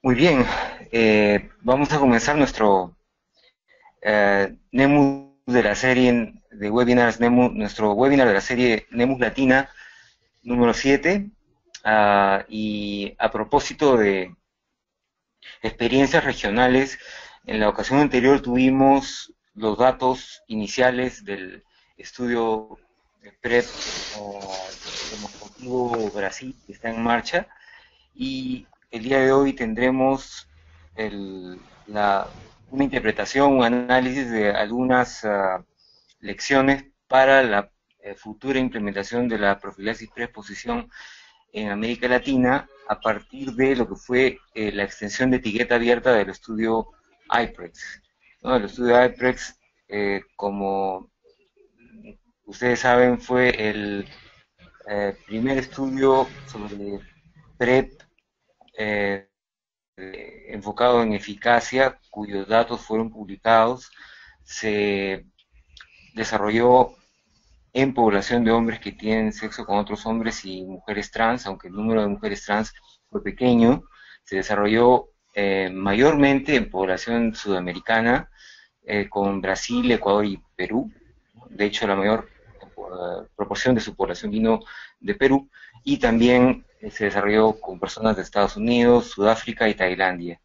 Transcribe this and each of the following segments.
Muy bien, vamos a comenzar nuestro NEMU de la serie de webinars, nuestro webinar de la serie NEMUS Latina número 7. Y a propósito de experiencias regionales, en la ocasión anterior tuvimos los datos iniciales del estudio PREP demostrativo Brasil, que está en marcha, y el día de hoy tendremos una interpretación, un análisis de algunas lecciones para la futura implementación de la profilaxis preexposición en América Latina a partir de lo que fue la extensión de etiqueta abierta del estudio IPREX, ¿no? El estudio IPREX, como ustedes saben, fue el primer estudio sobre PrEP eh, enfocado en eficacia, cuyos datos fueron publicados. Se desarrolló en población de hombres que tienen sexo con otros hombres y mujeres trans, aunque el número de mujeres trans fue pequeño. Se desarrolló mayormente en población sudamericana, con Brasil, Ecuador y Perú. De hecho, la mayor proporción de su población vino de Perú, y también se desarrolló con personas de Estados Unidos, Sudáfrica y Tailandia.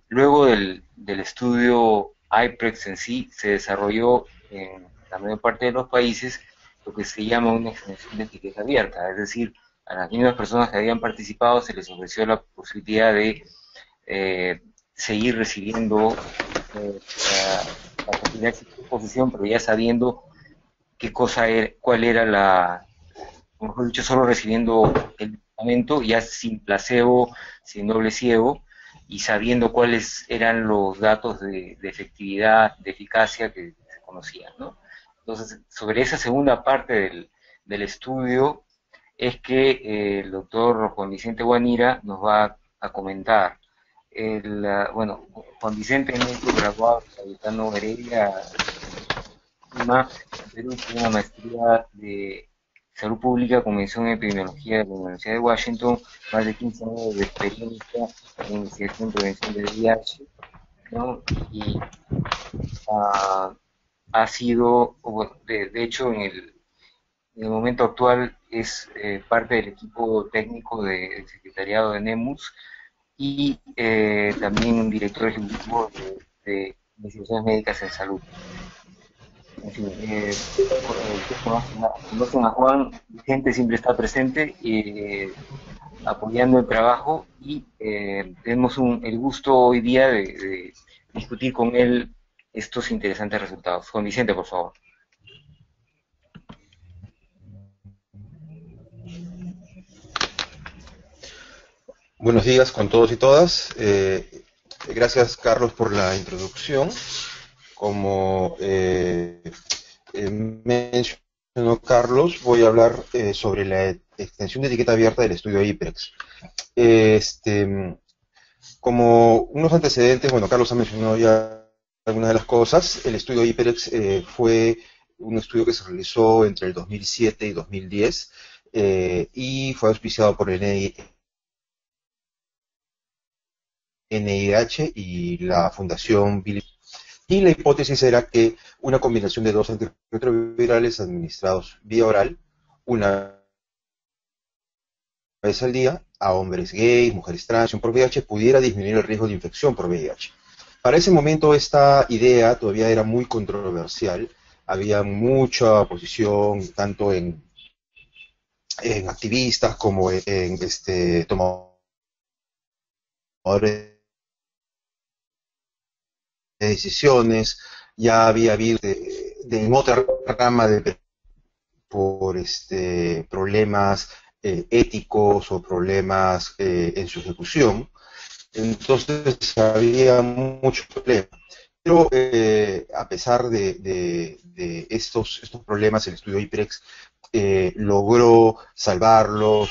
Luego del estudio IPREX en sí, se desarrolló en la mayor parte de los países lo que se llama una extensión de etiqueta abierta, es decir, a las mismas personas que habían participado se les ofreció la posibilidad de eh, seguir recibiendo la posibilidad de exposición, pero ya sabiendo cuál era mejor dicho, solo recibiendo el medicamento, ya sin placebo, sin doble ciego, y sabiendo cuáles eran los datos de efectividad, de eficacia que se conocían, ¿no? Entonces, sobre esa segunda parte del estudio es que el doctor Juan Vicente Guanira nos va a comentar. Bueno, Juan Vicente es médico graduado de Cayetano Heredia, Lima, en Perú, tiene una maestría de Salud Pública con mención en Epidemiología de la Universidad de Washington, más de 15 años de experiencia en investigación y prevención de VIH, ¿no? Y ah, ha sido, de hecho, en el momento actual es parte del equipo técnico del secretariado de NEMUS, y también un director ejecutivo de investigaciones médicas en salud. En fin, ustedes conocen a Juan, gente siempre está presente, apoyando el trabajo, y tenemos el gusto hoy día de discutir con él estos interesantes resultados. Juan Vicente, por favor. Buenos días con todos y todas. Gracias, Carlos, por la introducción. Como mencionó Carlos, voy a hablar sobre la extensión de etiqueta abierta del estudio IPREX. Como unos antecedentes, bueno, Carlos ha mencionado ya algunas de las cosas. El estudio IPREX fue un estudio que se realizó entre el 2007 y 2010 y fue auspiciado por el NIH y la Fundación Bill. Y la hipótesis era que una combinación de dos antirretrovirales administrados vía oral, una vez al día, a hombres gays, mujeres trans por VIH, pudiera disminuir el riesgo de infección por VIH. Para ese momento esta idea todavía era muy controversial, había mucha oposición, tanto en activistas como en tomadores de decisiones. Ya había habido de otra rama por problemas éticos o problemas en su ejecución. Entonces había mucho problema. Pero a pesar de estos problemas, el estudio IPREX logró salvarlos.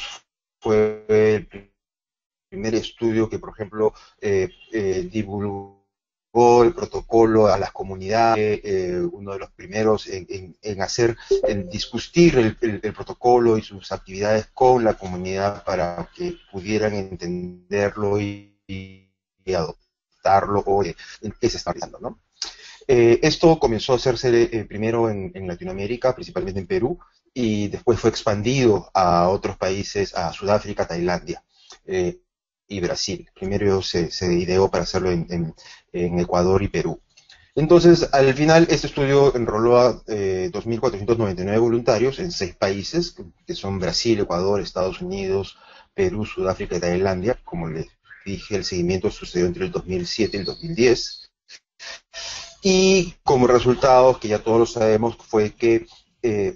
Fue el primer estudio que, por ejemplo, divulgó el protocolo a las comunidades, uno de los primeros en discutir el protocolo y sus actividades con la comunidad para que pudieran entenderlo adoptarlo o en qué se está realizando, ¿no? Esto comenzó a hacerse primero en Latinoamérica, principalmente en Perú, y después fue expandido a otros países, a Sudáfrica, Tailandia y Brasil. Primero se ideó para hacerlo en Ecuador y Perú. Entonces, al final, este estudio enroló a 2.499 voluntarios en 6 países, que son Brasil, Ecuador, Estados Unidos, Perú, Sudáfrica y Tailandia. Como les dije, el seguimiento sucedió entre el 2007 y el 2010. Y como resultado, que ya todos lo sabemos, fue que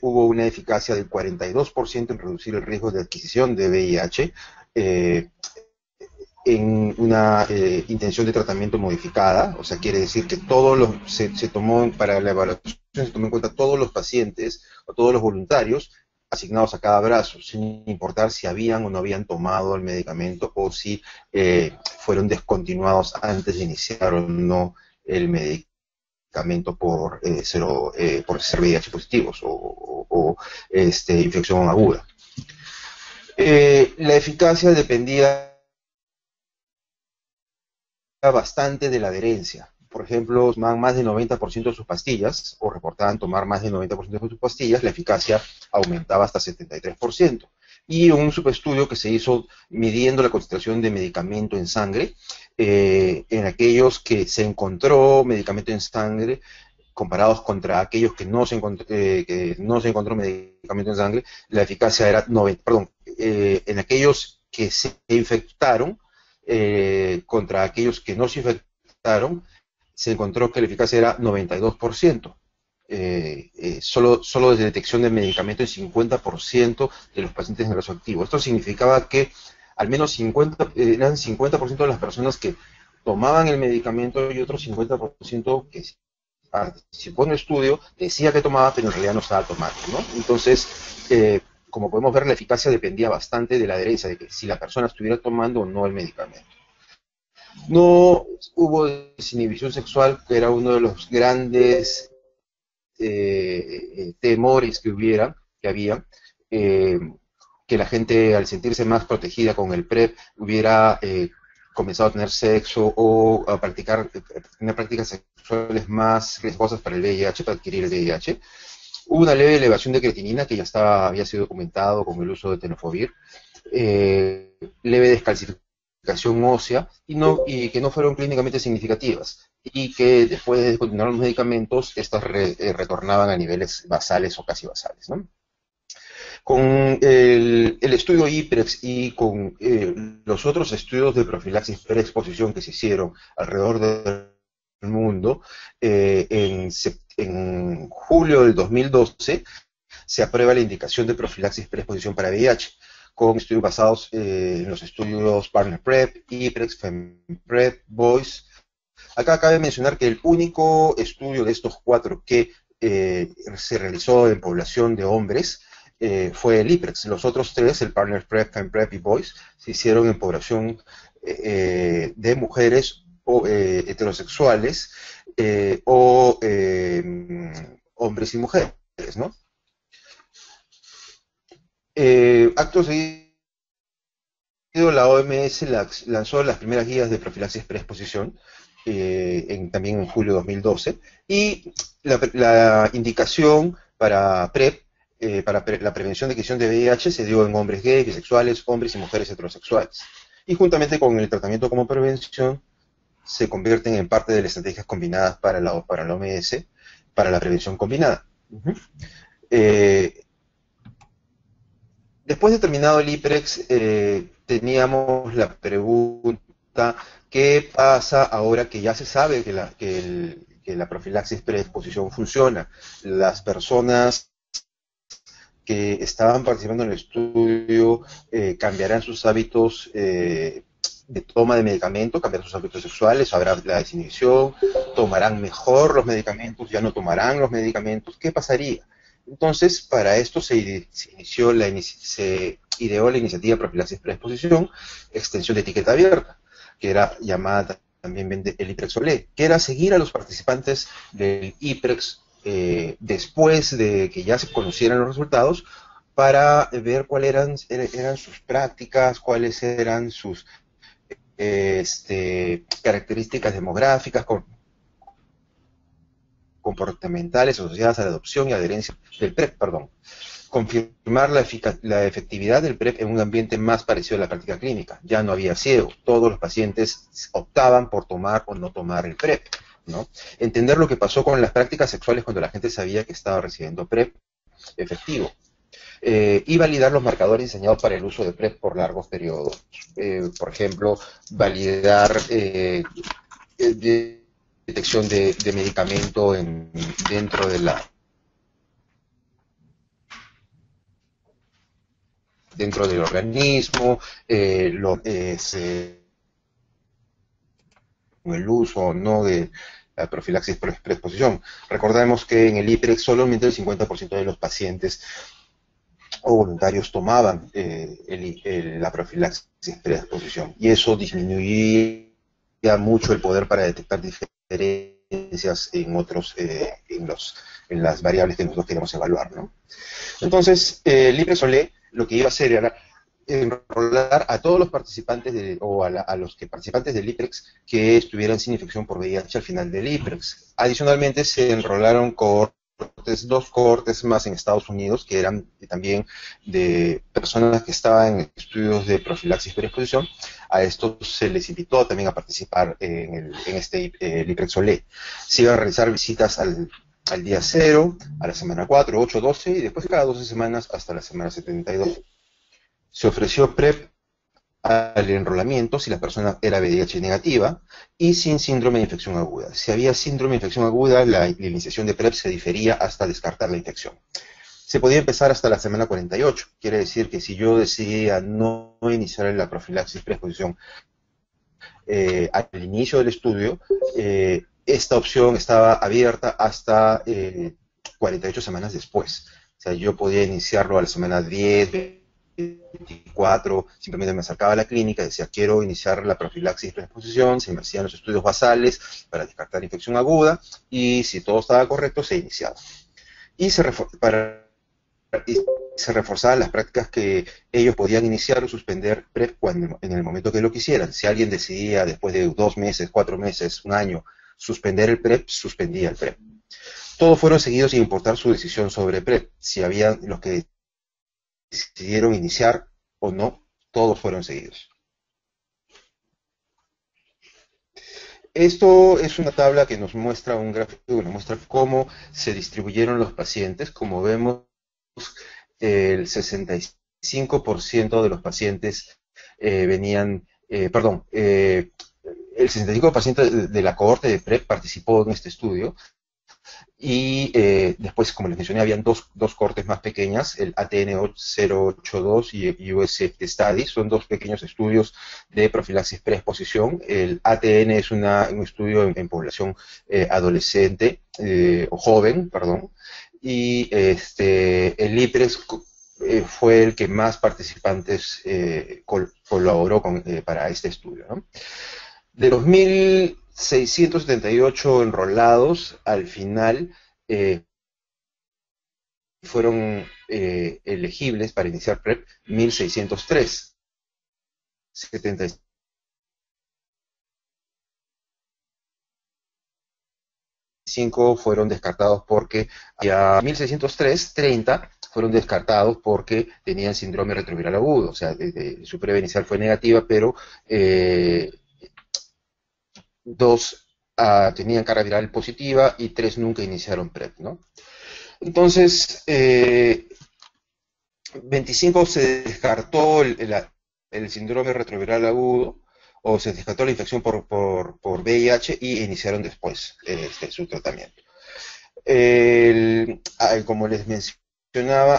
hubo una eficacia del 42% en reducir el riesgo de adquisición de VIH, en una intención de tratamiento modificada, o sea, quiere decir que se tomó para la evaluación, se tomó en cuenta todos los pacientes o todos los voluntarios asignados a cada brazo, sin importar si habían o no habían tomado el medicamento o si fueron descontinuados antes de iniciar o no el medicamento por ser VIH positivos o infección aguda. La eficacia dependía bastante de la adherencia. Por ejemplo, tomaban más del 90% de sus pastillas, o reportaban tomar más del 90% de sus pastillas, la eficacia aumentaba hasta 73%. Y un subestudio que se hizo midiendo la concentración de medicamento en sangre, en aquellos que se encontró medicamento en sangre, comparados contra aquellos que no se encontró medicamento en sangre, la eficacia era 90, perdón, en aquellos que se infectaron, contra aquellos que no se infectaron, se encontró que la eficacia era 92%. Solo desde detección de medicamento en 50% de los pacientes en caso activo. Esto significaba que al menos eran 50% de las personas que tomaban el medicamento y otro 50% que participó en el estudio decía que tomaba, pero en realidad no estaba tomando, ¿no? Entonces, como podemos ver, la eficacia dependía bastante de la adherencia, de que si la persona estuviera tomando o no el medicamento. No hubo desinhibición sexual, que era uno de los grandes temores que había, que la gente al sentirse más protegida con el PrEP hubiera comenzado a tener sexo o a tener prácticas sexuales más riesgosas para el VIH, para adquirir el VIH. Hubo una leve elevación de creatinina que ya había sido documentado con el uso de tenofovir, leve descalcificación ósea y que no fueron clínicamente significativas y que después de continuar los medicamentos, estos retornaban a niveles basales o casi basales, ¿no? Con el estudio IPREX y con los otros estudios de profilaxis preexposición que se hicieron alrededor del mundo, en julio del 2012 se aprueba la indicación de profilaxis preexposición para VIH, con estudios basados en los estudios Partner PrEP, IPREX, FemPrep, VOICE. Acá cabe mencionar que el único estudio de estos 4 que se realizó en población de hombres fue el IPREX. Los otros 3, el Partner PrEP, FemPrep y VOICE, se hicieron en población de mujeres o heterosexuales o hombres y mujeres, ¿no? Acto seguido, la OMS lanzó las primeras guías de profilaxis preexposición, también en julio de 2012, y la indicación para PrEP, la prevención de adquisición de VIH, se dio en hombres gays, bisexuales, hombres y mujeres heterosexuales. Y juntamente con el tratamiento como prevención, se convierten en parte de las estrategias combinadas para la OMS, para la prevención combinada. Después de terminado el IPREX, teníamos la pregunta, ¿qué pasa ahora que ya se sabe que la profilaxis preexposición funciona? Las personas que estaban participando en el estudio cambiarán sus hábitos de toma de medicamentos, cambiarán sus hábitos sexuales, habrá la desinhibición, tomarán mejor los medicamentos, ya no tomarán los medicamentos, ¿qué pasaría? Entonces, para esto se ideó la iniciativa Profilaxis Preexposición, extensión de etiqueta abierta, que era llamada también el IPREX-OLE, que era seguir a los participantes del IPREX después de que ya se conocieran los resultados, para ver cuáles eran sus prácticas, cuáles eran sus características demográficas, comportamentales asociadas a la adopción y adherencia del PrEP, perdón. Confirmar la efectividad del PrEP en un ambiente más parecido a la práctica clínica. Ya no había ciego, todos los pacientes optaban por tomar o no tomar el PrEP, ¿no? Entender lo que pasó con las prácticas sexuales cuando la gente sabía que estaba recibiendo PrEP efectivo. Y validar los marcadores diseñados para el uso de PrEP por largos periodos. Por ejemplo, validar detección de medicamento dentro de dentro del organismo, el uso o no de la profilaxis preexposición. Recordemos que en el IPREX solamente el 50% de los pacientes o voluntarios tomaban la profilaxis preexposición, y eso disminuía mucho el poder para detectar diferencias en otros, en las variables que nosotros queremos evaluar, ¿no? Entonces, LibreSolé lo que iba a hacer era enrolar a todos los participantes a los participantes del IPREX que estuvieran sin infección por VIH al final del IPREX. Adicionalmente se enrolaron dos cohortes más en Estados Unidos, que eran también de personas que estaban en estudios de profilaxis preexposición. A estos se les invitó también a participar en este IPREX-OLE. Se iban a realizar visitas al día 0, a la semana 4, 8, 12 y después de cada 12 semanas hasta la semana 72. Se ofreció PrEP al enrolamiento si la persona era VIH negativa y sin síndrome de infección aguda. Si había síndrome de infección aguda, la iniciación de PrEP se difería hasta descartar la infección. Se podía empezar hasta la semana 48. Quiere decir que si yo decidía no iniciar la profilaxis preexposición al inicio del estudio, esta opción estaba abierta hasta 48 semanas después. O sea, yo podía iniciarlo a la semana 10, 24, simplemente me acercaba a la clínica, decía quiero iniciar la profilaxis preexposición, se me hacían los estudios basales para descartar infección aguda, y si todo estaba correcto, se iniciaba. Y se reforzaban las prácticas que ellos podían iniciar o suspender PrEP en el momento que lo quisieran. Si alguien decidía después de 2 meses, 4 meses, un año, suspender el PrEP, suspendía el PrEP. Todos fueron seguidos sin importar su decisión sobre PrEP. Si había los que decidieron iniciar o no, todos fueron seguidos. Esto es una tabla que nos muestra un gráfico que nos muestra cómo se distribuyeron los pacientes. Como vemos, el 65% de los pacientes venían, el 65% de la cohorte de PrEP participó en este estudio. Y después, como les mencioné, habían dos cohortes más pequeñas, el ATN 082 y US Study. Son dos pequeños estudios de profilaxis preexposición. El ATN es un estudio en población adolescente o joven, perdón, y el IPREX fue el que más participantes colaboró para este estudio, ¿no? De los 1.678 enrolados, al final fueron elegibles para iniciar PrEP 1.603. 75 fueron descartados porque había 1.603, 30 fueron descartados porque tenían síndrome retroviral agudo. O sea, su prueba inicial fue negativa, pero 2 tenían carga viral positiva y 3 nunca iniciaron PrEP, ¿no? Entonces, 25 se descartó el síndrome retroviral agudo, o se descartó la infección por VIH y iniciaron después su tratamiento. Como les mencionaba,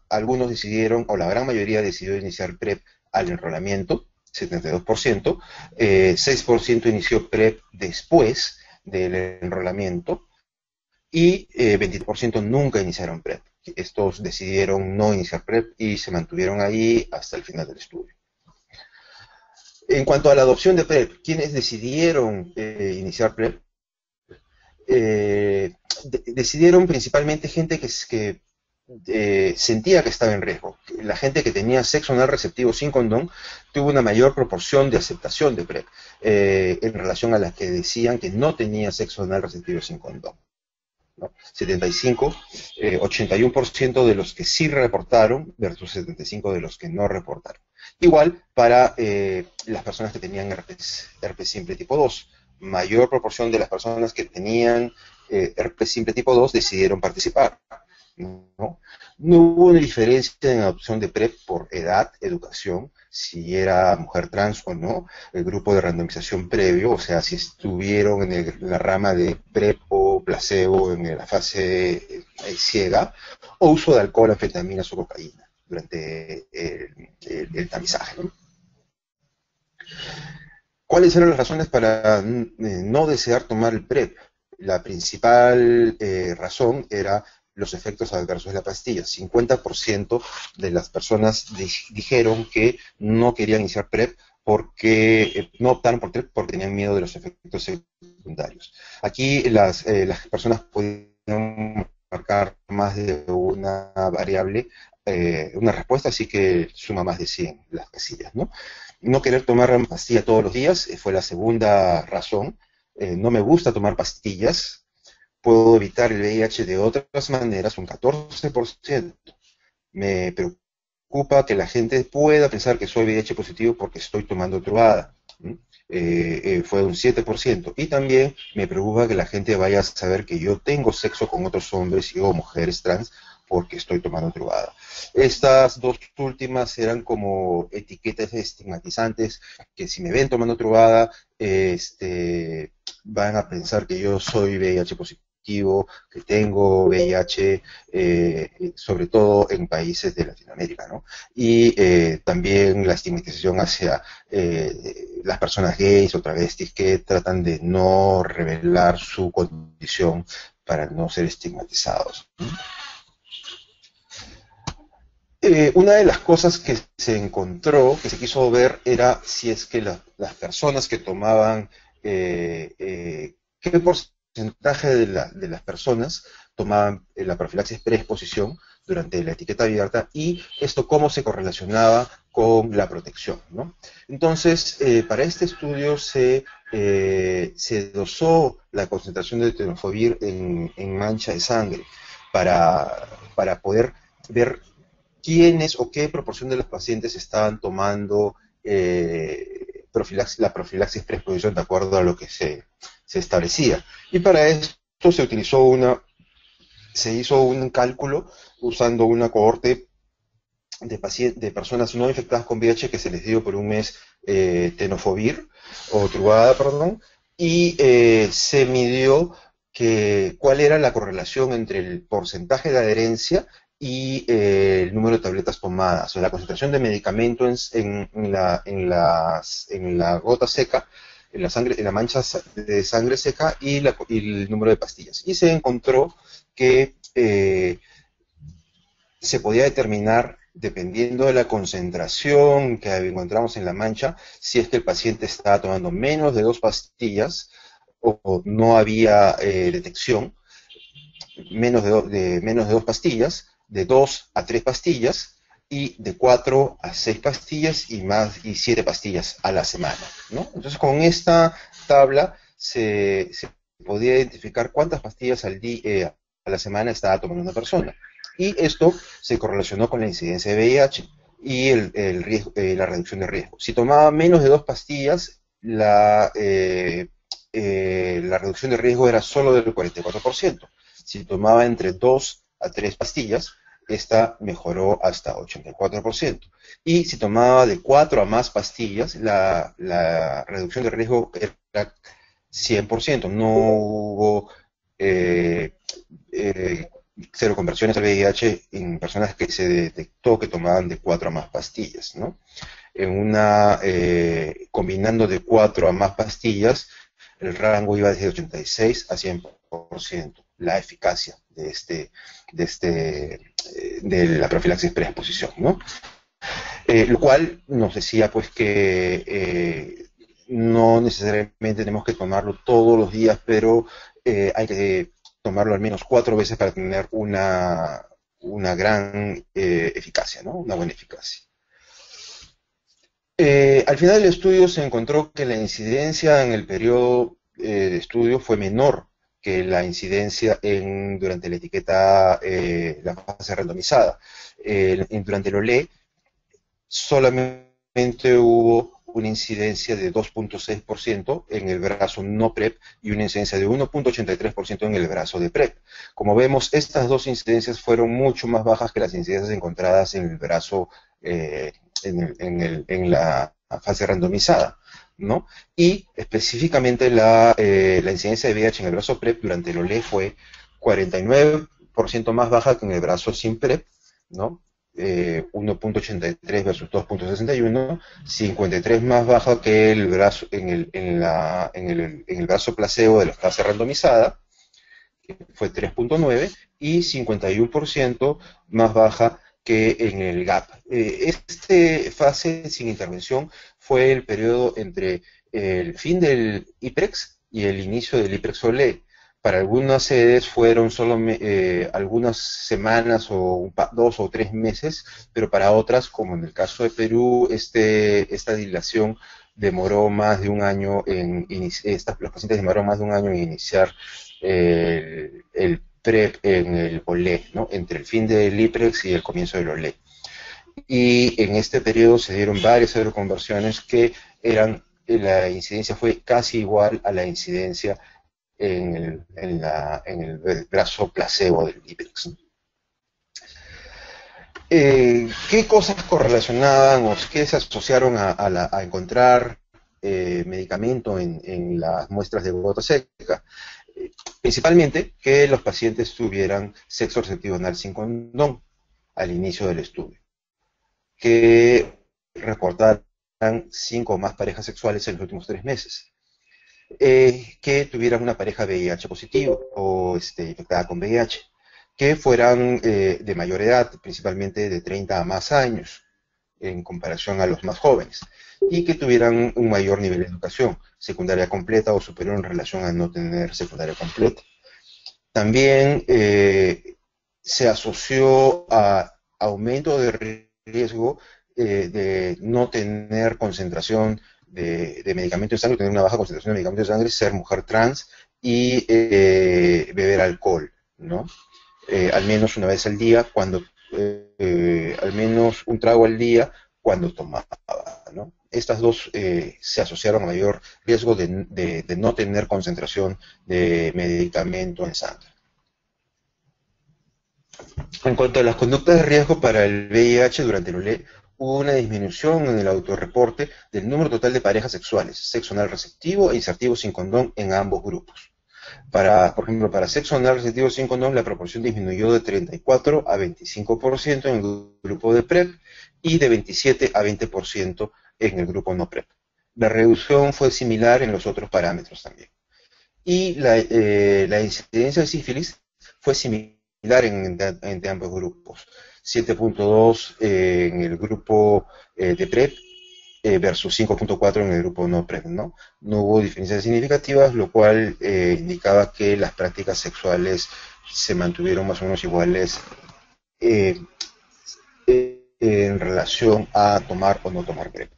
algunos decidieron, o la gran mayoría decidió iniciar PrEP al enrolamiento, 72%, 6% inició PrEP después del enrolamiento, y 20% nunca iniciaron PrEP. Estos decidieron no iniciar PrEP y se mantuvieron ahí hasta el final del estudio. En cuanto a la adopción de PrEP, ¿quiénes decidieron iniciar PrEP? Decidieron principalmente gente que sentía que estaba en riesgo. La gente que tenía sexo anal receptivo sin condón tuvo una mayor proporción de aceptación de PrEP en relación a las que decían que no tenía sexo anal receptivo sin condón, ¿no? 75, 81% de los que sí reportaron versus 75 de los que no reportaron. Igual para las personas que tenían herpes simple tipo 2. Mayor proporción de las personas que tenían herpes simple tipo 2 decidieron participar, ¿no? No hubo una diferencia en la adopción de PrEP por edad, educación, si era mujer trans o no, el grupo de randomización previo, o sea, si estuvieron en la rama de PrEP o placebo en la fase ciega, o uso de alcohol, anfetaminas o cocaína durante el tamizaje, ¿no? ¿Cuáles eran las razones para no desear tomar el PrEP? La principal razón era los efectos adversos de la pastilla. 50% de las personas dijeron que no querían iniciar PrEP porque no optaron por PrEP porque tenían miedo de los efectos secundarios. Aquí las personas podían marcar más de una variable, una respuesta, así que suma más de 100 las casillas, ¿no? No querer tomar pastilla todos los días fue la segunda razón. No me gusta tomar pastillas. Puedo evitar el VIH de otras maneras, un 14%. Me preocupa que la gente pueda pensar que soy VIH positivo porque estoy tomando Truvada. Fue un 7%. Y también me preocupa que la gente vaya a saber que yo tengo sexo con otros hombres y o mujeres trans porque estoy tomando Truvada. Estas dos últimas eran como etiquetas estigmatizantes que si me ven tomando Truvada, van a pensar que yo soy VIH positivo, que tengo VIH, sobre todo en países de Latinoamérica, ¿no? Y también la estigmatización hacia las personas gays o travestis que tratan de no revelar su condición para no ser estigmatizados, ¿no? Una de las cosas que se encontró, que se quiso ver, era si es que las personas que tomaban, qué porcentaje de las personas tomaban la profilaxis preexposición durante la etiqueta abierta y esto cómo se correlacionaba con la protección, ¿no? Entonces, para este estudio se dosó la concentración de tenofovir en mancha de sangre para poder ver quiénes o qué proporción de los pacientes estaban tomando la profilaxis preexposición de acuerdo a lo que se establecía. Y para esto se hizo un cálculo usando una cohorte de personas no infectadas con VIH que se les dio por un mes tenofovir, o Truvada, perdón, y se midió cuál era la correlación entre el porcentaje de adherencia y el número de tabletas tomadas, o la concentración de medicamento en la gota seca, en la sangre, en la mancha de sangre seca y el número de pastillas. Y se encontró que se podía determinar, dependiendo de la concentración que encontramos en la mancha, si es que el paciente estaba tomando menos de 2 pastillas o no había detección, menos de 2 pastillas, de 2 a 3 pastillas, y de 4 a 6 pastillas y 7 pastillas a la semana, ¿no? Entonces con esta tabla se podía identificar cuántas pastillas a la semana estaba tomando una persona. Y esto se correlacionó con la incidencia de VIH y el riesgo, la reducción de riesgo. Si tomaba menos de 2 pastillas, la reducción de riesgo era solo del 44%. Si tomaba entre 2 a 3 pastillas, esta mejoró hasta 84%. Y si tomaba de 4 a más pastillas, la reducción de riesgo era 100%. No hubo cero conversiones al VIH en personas que se detectó que tomaban de 4 a más pastillas, ¿no? Combinando de 4 a más pastillas, el rango iba desde 86 a 100%, la eficacia de la profilaxis preexposición, ¿no? Lo cual nos decía pues que no necesariamente tenemos que tomarlo todos los días, pero hay que tomarlo al menos 4 veces para tener una una gran eficacia, ¿no? Una buena eficacia. Al final del estudio se encontró que la incidencia en el periodo de estudio fue menor que la incidencia durante la etiqueta, la fase randomizada. Durante el OLE solamente hubo una incidencia de 2.6% en el brazo no PrEP y una incidencia de 1.83% en el brazo de PrEP. Como vemos, estas dos incidencias fueron mucho más bajas que las incidencias encontradas en el brazo, en la fase randomizada, ¿no? Y específicamente la incidencia de VIH en el brazo PrEP durante el OLE fue 49% más baja que en el brazo sin PrEP, ¿no? 1.83 versus 2.61, 53 más baja que el brazo en el brazo placebo de la fase randomizada, que fue 3.9, y 51% más baja que en el GAP. Este fase sin intervención fue el periodo entre el fin del IPREX y el inicio del IPREX-OLE. Para algunas sedes fueron solo algunas semanas o 2 o 3 meses, pero para otras, como en el caso de Perú, esta dilación demoró más de un año los pacientes demoraron más de un año en iniciar el PrEP en el OLE, ¿no? Entre el fin del IPREX y el comienzo del OLE. Y en este periodo se dieron varias seroconversiones que la incidencia fue casi igual a la incidencia en el brazo placebo del IPREX. ¿Qué cosas correlacionaban o qué se asociaron a encontrar medicamento en las muestras de gota seca? Principalmente que los pacientes tuvieran sexo receptivo anal sin condón al inicio del estudio, que reportaran 5 o más parejas sexuales en los últimos 3 meses, que tuvieran una pareja VIH positivo o infectada con VIH, que fueran de mayor edad, principalmente de 30 a más años, en comparación a los más jóvenes, y que tuvieran un mayor nivel de educación, secundaria completa o superior en relación a no tener secundaria completa. También se asoció a aumento de riesgo de no tener concentración de medicamento en sangre, tener una baja concentración de medicamento en sangre, ser mujer trans y beber alcohol, ¿no? Al menos una vez al día, al menos un trago al día cuando tomaba, ¿no? Estas dos se asociaron a mayor riesgo de no tener concentración de medicamento en sangre. En cuanto a las conductas de riesgo para el VIH durante el OLE, hubo una disminución en el autorreporte del número total de parejas sexuales, sexo anal receptivo e insertivo sin condón en ambos grupos. Por ejemplo, para sexo anal receptivo sin condón, la proporción disminuyó de 34 a 25% en el grupo de PrEP y de 27 a 20% en el grupo no PrEP. La reducción fue similar en los otros parámetros también. Y la incidencia de sífilis fue similar entre ambos grupos. 7.2 en el grupo de PrEP versus 5.4 en el grupo no PrEP, ¿no? No hubo diferencias significativas, lo cual indicaba que las prácticas sexuales se mantuvieron más o menos iguales en relación a tomar o no tomar PrEP.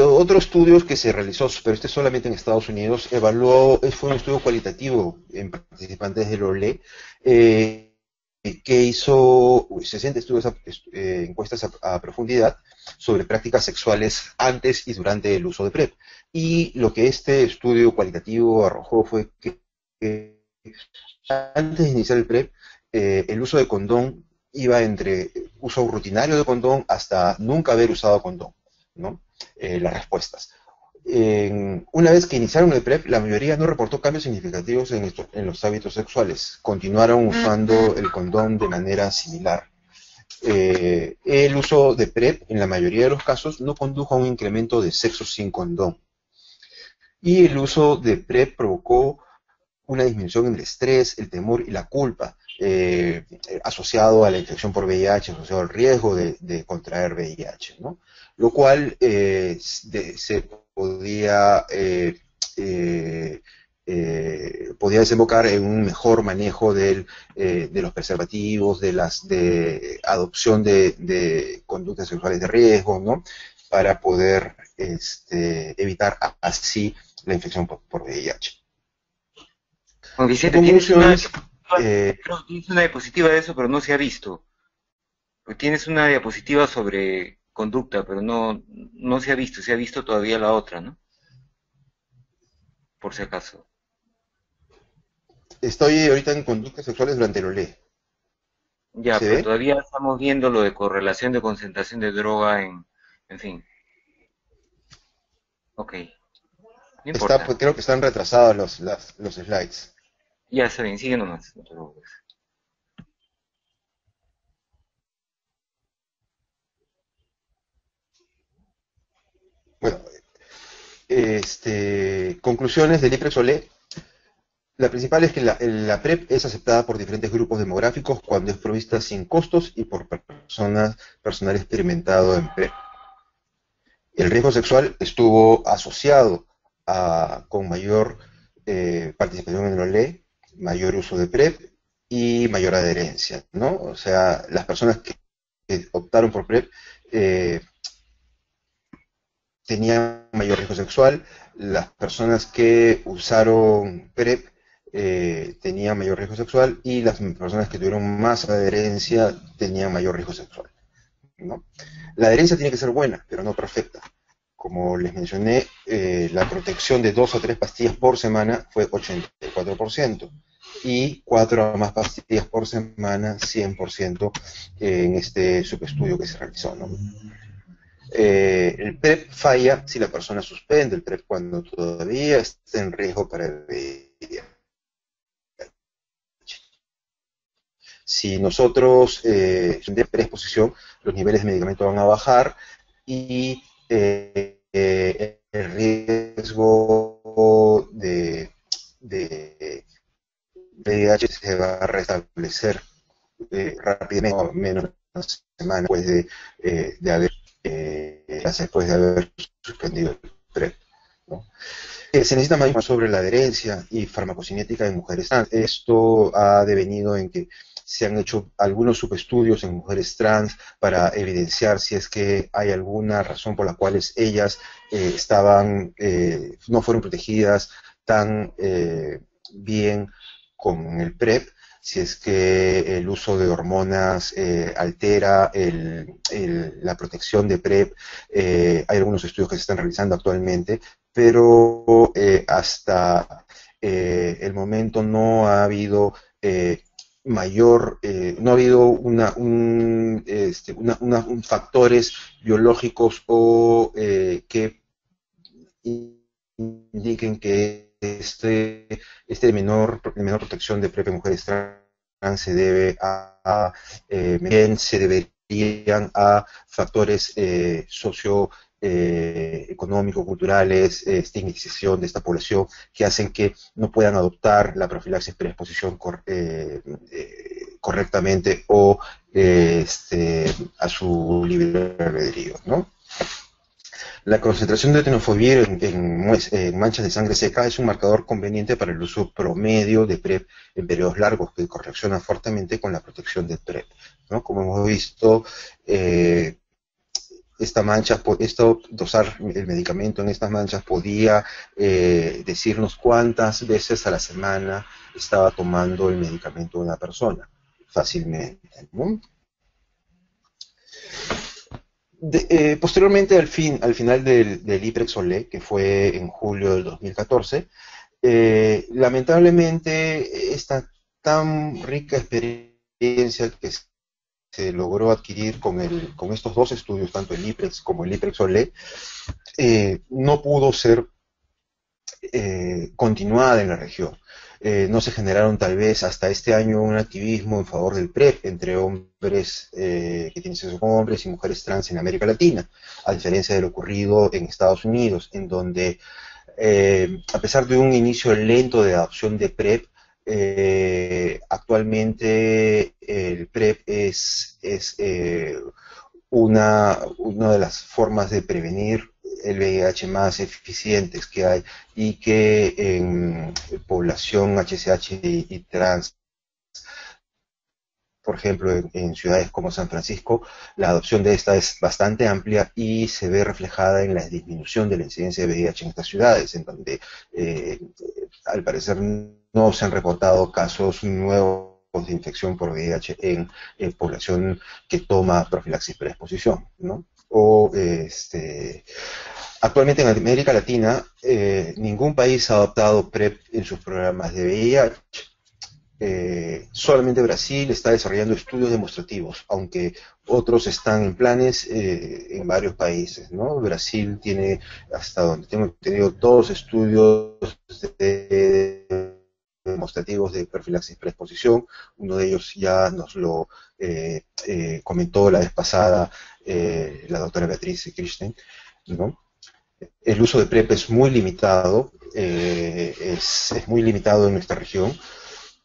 Otro estudio que se realizó, pero este solamente en Estados Unidos, fue un estudio cualitativo en participantes del OLE, que hizo 60 estudios, encuestas a profundidad sobre prácticas sexuales antes y durante el uso de PrEP. Y lo que este estudio cualitativo arrojó fue que antes de iniciar el PrEP, el uso de condón iba entre uso rutinario de condón hasta nunca haber usado condón, ¿no? Las respuestas. Una vez que iniciaron el PrEP, la mayoría no reportó cambios significativos en los hábitos sexuales. Continuaron usando el condón de manera similar. El uso de PrEP, en la mayoría de los casos, no condujo a un incremento de sexo sin condón. Y el uso de PrEP provocó una disminución en el estrés, el temor y la culpa, asociado a la infección por VIH, asociado al riesgo de contraer VIH, ¿no? Lo cual se podía podía desembocar en un mejor manejo de los preservativos, de adopción de conductas sexuales de riesgo, ¿no? Para poder evitar así la infección por VIH. Juan En Vicente, conclusiones, creo que tienes una diapositiva de eso, pero no se ha visto. Porque tienes una diapositiva sobre conducta, pero no se ha visto todavía la otra, ¿no? Por si acaso. estoy ahorita en conductas sexuales durante el OLE. Ya, ¿Se pero ve? todavía estamos viendo lo de correlación de concentración de droga en fin. Ok, no importa. Creo que están retrasados los slides. Ya está bien, sigue nomás, no te preocupes. Bueno, conclusiones del IPREX-OLE. La principal es que la PrEP es aceptada por diferentes grupos demográficos cuando es provista sin costos y por personal experimentado en PrEP. El riesgo sexual estuvo asociado con mayor participación en el OLE, mayor uso de PrEP y mayor adherencia, ¿no? O sea, las personas que optaron por PrEP eh, tenían mayor riesgo sexual, las personas que usaron PrEP tenían mayor riesgo sexual y las personas que tuvieron más adherencia tenían mayor riesgo sexual, ¿no? La adherencia tiene que ser buena, pero no perfecta. Como les mencioné, la protección de 2 o 3 pastillas por semana fue 84% y 4 o más pastillas por semana 100% en este subestudio que se realizó, ¿no? El PrEP falla si la persona suspende el PrEP cuando todavía está en riesgo para el VIH. Si nosotros de preexposición, los niveles de medicamento van a bajar y el riesgo de VIH se va a restablecer rápidamente, menos de una semana después de haber suspendido el PrEP, ¿no? Se necesita más información sobre la adherencia y farmacocinética en mujeres trans. Esto ha devenido en que se han hecho algunos subestudios en mujeres trans para evidenciar si es que hay alguna razón por la cual ellas no fueron protegidas tan bien con el PrEP, si es que el uso de hormonas altera la protección de PrEP. Hay algunos estudios que se están realizando actualmente, pero hasta el momento no ha habido no ha habido factores biológicos o que indiquen que menor protección de PrEP en mujeres trans se debe bien se deberían a factores económicos, culturales, estigmatización de esta población que hacen que no puedan adoptar la profilaxis preexposición correctamente o a su libre albedrío, ¿no? La concentración de tenofovir en manchas de sangre seca es un marcador conveniente para el uso promedio de PrEP en periodos largos que correlaciona fuertemente con la protección de PrEP, ¿no? Como hemos visto, dosar el medicamento en estas manchas podía decirnos cuántas veces a la semana estaba tomando el medicamento una persona, fácilmente, ¿no? Posteriormente, al final del IPREX-OLE, que fue en julio del 2014, lamentablemente esta tan rica experiencia que se logró adquirir con estos dos estudios, tanto el IPREX como el IPREX-OLE, no pudo ser continuada en la región. No se generaron tal vez hasta este año un activismo en favor del PrEP entre hombres que tienen sexo con hombres y mujeres trans en América Latina, a diferencia de lo ocurrido en Estados Unidos, en donde a pesar de un inicio lento de adopción de PrEP, actualmente el PrEP es una de las formas de prevenir el VIH más eficientes que hay, y que en población HCH y trans, por ejemplo, en ciudades como San Francisco, la adopción de esta es bastante amplia y se ve reflejada en la disminución de la incidencia de VIH en estas ciudades, en donde eh, al parecer no se han reportado casos nuevos de infección por VIH en población que toma profilaxis preexposición, ¿no? Actualmente en América Latina, ningún país ha adoptado PrEP en sus programas de VIH. Solamente Brasil está desarrollando estudios demostrativos, aunque otros están en planes en varios países, ¿no? Brasil tiene, hasta donde tengo entendido, 2 estudios demostrativos de profilaxis preexposición. Uno de ellos ya nos lo comentó la vez pasada la doctora Beatriz Christen, ¿no? El uso de PrEP es muy limitado, es muy limitado en nuestra región,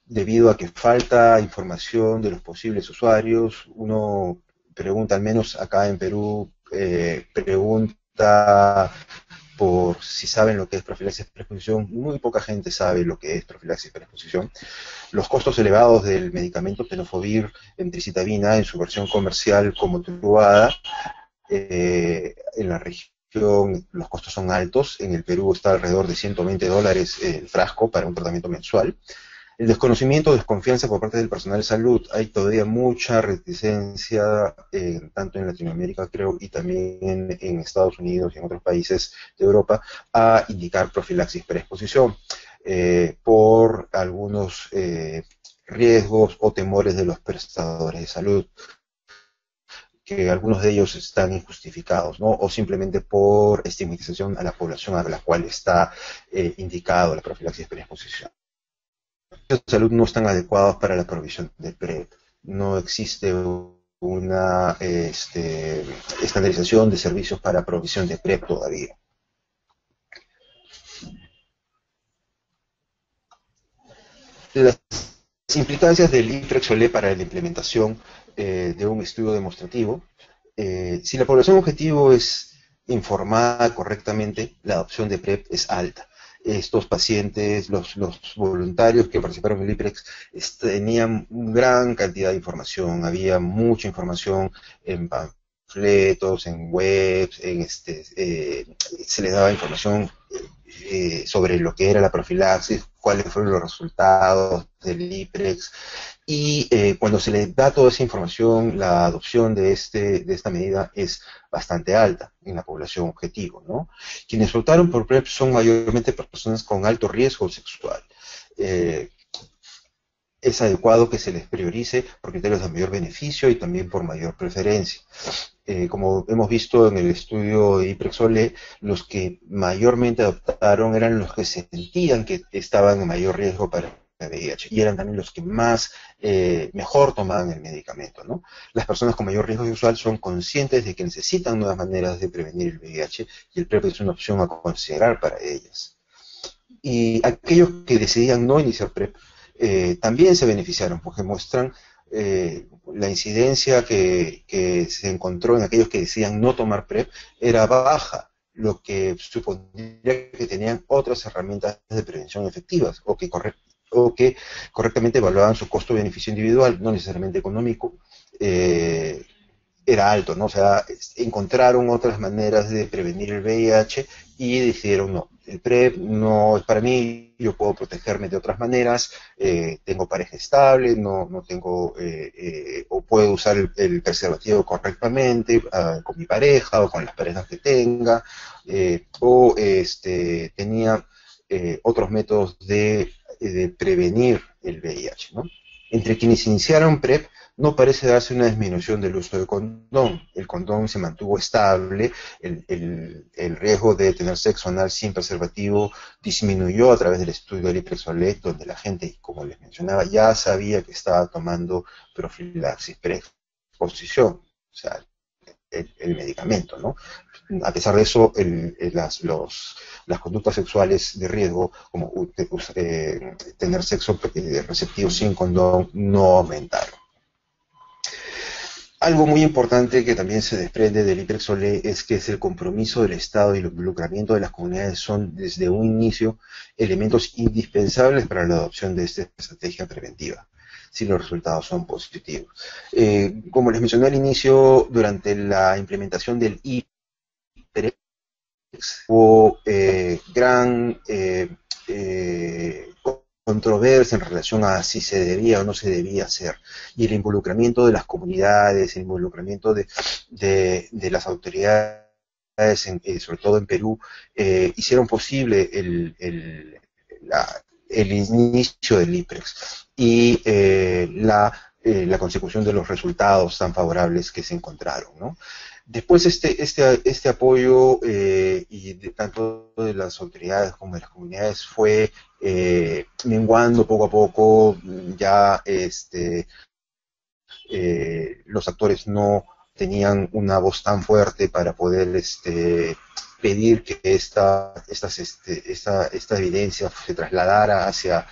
debido a que falta información de los posibles usuarios. Uno pregunta, al menos acá en Perú, pregunta por si saben lo que es profilaxis preexposición. Muy poca gente sabe lo que es profilaxis preexposición. Los costos elevados del medicamento tenofovir emtricitabina en su versión comercial como Truvada, en la región los costos son altos. En el Perú está alrededor de $120 el frasco para un tratamiento mensual. El desconocimiento o desconfianza por parte del personal de salud. Hay todavía mucha reticencia, tanto en Latinoamérica, creo, y también en Estados Unidos y en otros países de Europa, a indicar profilaxis preexposición, por algunos riesgos o temores de los prestadores de salud, que algunos de ellos están injustificados, ¿no? O simplemente por estigmatización a la población a la cual está indicado la profilaxis preexposición. Los de salud no están adecuados para la provisión de PrEP. No existe una estandarización de servicios para provisión de PrEP todavía. Las implicancias del IPREX-OLE para la implementación de un estudio demostrativo. Si la población objetivo es informada correctamente, la adopción de PrEP es alta. Estos pacientes, los voluntarios que participaron en el IPREX, tenían gran cantidad de información. Había mucha información en panfletos, en webs, se les daba información sobre lo que era la profilaxis, cuáles fueron los resultados del IPREX, y cuando se le da toda esa información, la adopción de esta medida es bastante alta en la población objetivo, ¿no? Quienes optaron por PrEP son mayormente personas con alto riesgo sexual. Es adecuado que se les priorice por criterios de mayor beneficio y también por mayor preferencia. Como hemos visto en el estudio de IPREX-OLE, los que mayormente adoptaron eran los que sentían que estaban en mayor riesgo para el VIH, y eran también los que mejor tomaban el medicamento, ¿no? Las personas con mayor riesgo sexual son conscientes de que necesitan nuevas maneras de prevenir el VIH, y el PrEP es una opción a considerar para ellas. Y aquellos que decidían no iniciar PrEP también se beneficiaron, porque muestran la incidencia que se encontró en aquellos que decían no tomar PrEP era baja, lo que supondría que tenían otras herramientas de prevención efectivas, o que correctamente evaluaban su costo-beneficio individual, no necesariamente económico. Era alto, ¿no? O sea, encontraron otras maneras de prevenir el VIH y decidieron, no, el PrEP no es para mí, yo puedo protegerme de otras maneras, tengo pareja estable, no tengo, o puedo usar el preservativo correctamente con mi pareja o con las parejas que tenga, tenía otros métodos de prevenir el VIH, ¿no? Entre quienes iniciaron PrEP, no parece darse una disminución del uso del condón. El condón se mantuvo estable, el riesgo de tener sexo anal sin preservativo disminuyó a través del estudio del IPREX-OLE, donde la gente, como les mencionaba, ya sabía que estaba tomando profilaxis preexposición, o sea, el medicamento, ¿no? A pesar de eso, las conductas sexuales de riesgo, como tener sexo receptivo sin condón, no aumentaron. Algo muy importante que también se desprende del IPREX-OLE es que es el compromiso del Estado y el involucramiento de las comunidades son desde un inicio elementos indispensables para la adopción de esta estrategia preventiva, si los resultados son positivos. Como les mencioné al inicio, durante la implementación del IPREX hubo gran controversia en relación a si se debía o no se debía hacer, y el involucramiento de las comunidades, el involucramiento de las autoridades, sobre todo en Perú, hicieron posible el inicio del IPREX y la consecución de los resultados tan favorables que se encontraron, ¿no? Después este apoyo tanto de las autoridades como de las comunidades fue menguando poco a poco. Ya los actores no tenían una voz tan fuerte para poder pedir que esta evidencia se trasladara hacia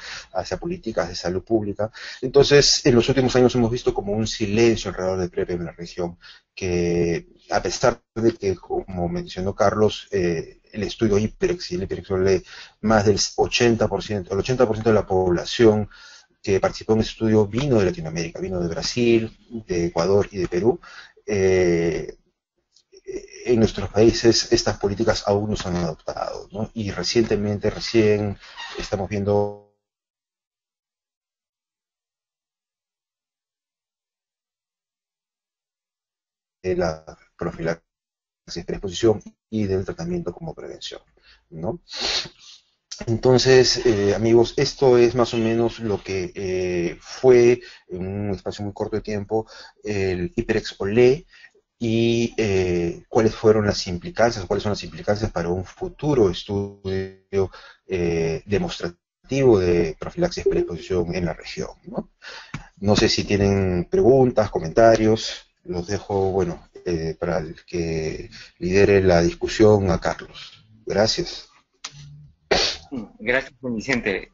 políticas de salud pública. Entonces, en los últimos años hemos visto como un silencio alrededor del PrEP en la región, que a pesar de que, como mencionó Carlos, el estudio IPREX y el IPREX, más del 80%, el 80% de la población que participó en ese estudio vino de Latinoamérica, vino de Brasil, de Ecuador y de Perú. En nuestros países estas políticas aún no se han adoptado, ¿no? Y recién estamos viendo la profilaxis, preexposición y del tratamiento como prevención, ¿no? Entonces, amigos, esto es más o menos lo que fue en un espacio muy corto de tiempo el IPREX-OLE, y cuáles son las implicancias para un futuro estudio demostrativo de profilaxis preexposición en la región, ¿no? No sé si tienen preguntas, comentarios. Los dejo, bueno, para el que lidere la discusión, a Carlos. Gracias. Gracias, Vicente.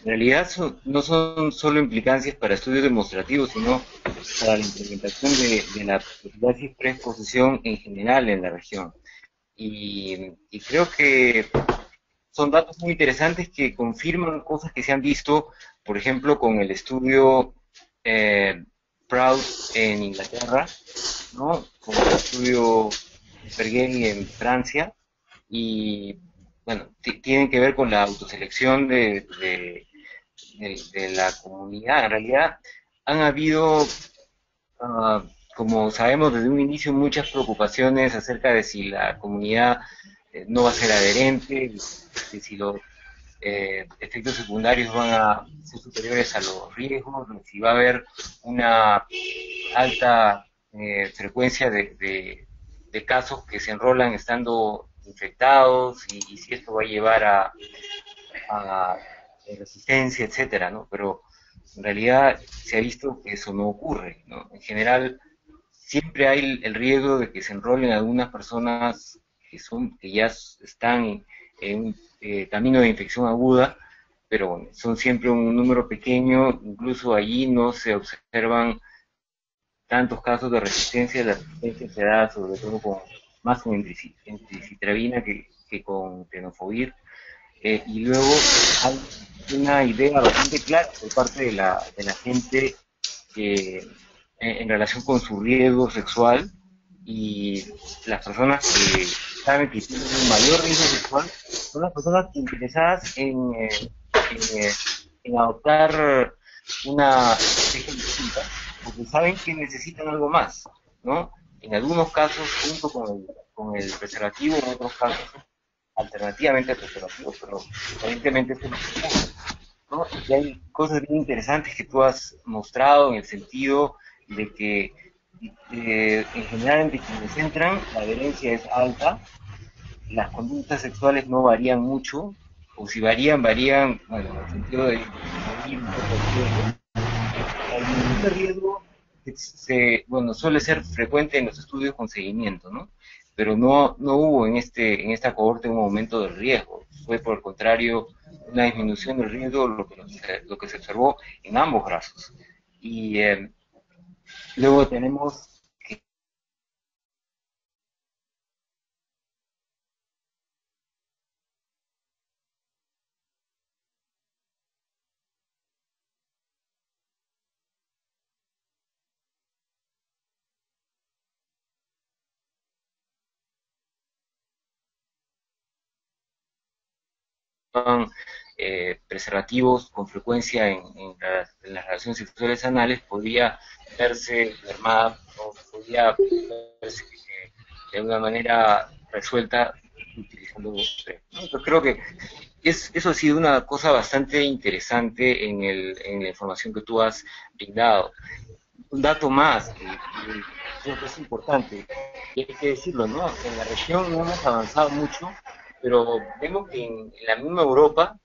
En realidad no son solo implicancias para estudios demostrativos, sino para la implementación de la profilaxis preexposición en general en la región. Y creo que son datos muy interesantes que confirman cosas que se han visto, por ejemplo, con el estudio PROUD en Inglaterra, ¿no? Con el estudio Pergel en Francia, y bueno, tienen que ver con la autoselección de la comunidad. En realidad han habido, uh, como sabemos desde un inicio, muchas preocupaciones acerca de si la comunidad no va a ser adherente, de si los efectos secundarios van a ser superiores a los riesgos, de si va a haber una alta frecuencia de casos que se enrolan estando infectados, y si esto va a llevar a resistencia, etcétera, ¿no? Pero en realidad se ha visto que eso no ocurre, ¿no? En general, siempre hay el riesgo de que se enrolen algunas personas que ya están en un camino de infección aguda, pero bueno, son siempre un número pequeño. Incluso allí no se observan tantos casos de resistencia. La resistencia se da sobre todo más con encifitravina que con tenofovir. Y luego hay una idea bastante clara por parte de la gente que, en relación con su riesgo sexual, y las personas que saben que tienen un mayor riesgo sexual son las personas interesadas en adoptar una estrategia distinta, porque saben que necesitan algo más, ¿no? En algunos casos junto con el preservativo, en otros casos alternativamente al preservativo, pero evidentemente esto no es común, ¿no? Y hay cosas bien interesantes que tú has mostrado en el sentido de que en general de quienes entran la adherencia es alta, las conductas sexuales no varían mucho, o si varían, bueno, en el sentido de disminuir un poco el riesgo. La disminución de riesgo bueno, suele ser frecuente en los estudios con seguimiento, ¿no? Pero no hubo en esta cohorte un aumento del riesgo. Fue por el contrario una disminución del riesgo, lo que se observó en ambos brazos. Y luego tenemos preservativos con frecuencia en las relaciones sexuales anales, podía verse mermada o podía verse de una manera resuelta utilizando PrEP, ¿no? Yo creo que eso ha sido una cosa bastante interesante en la información que tú has brindado. Un dato más, que creo que es importante, y hay que decirlo, ¿no? En la región no hemos avanzado mucho, pero vemos que en la misma Europa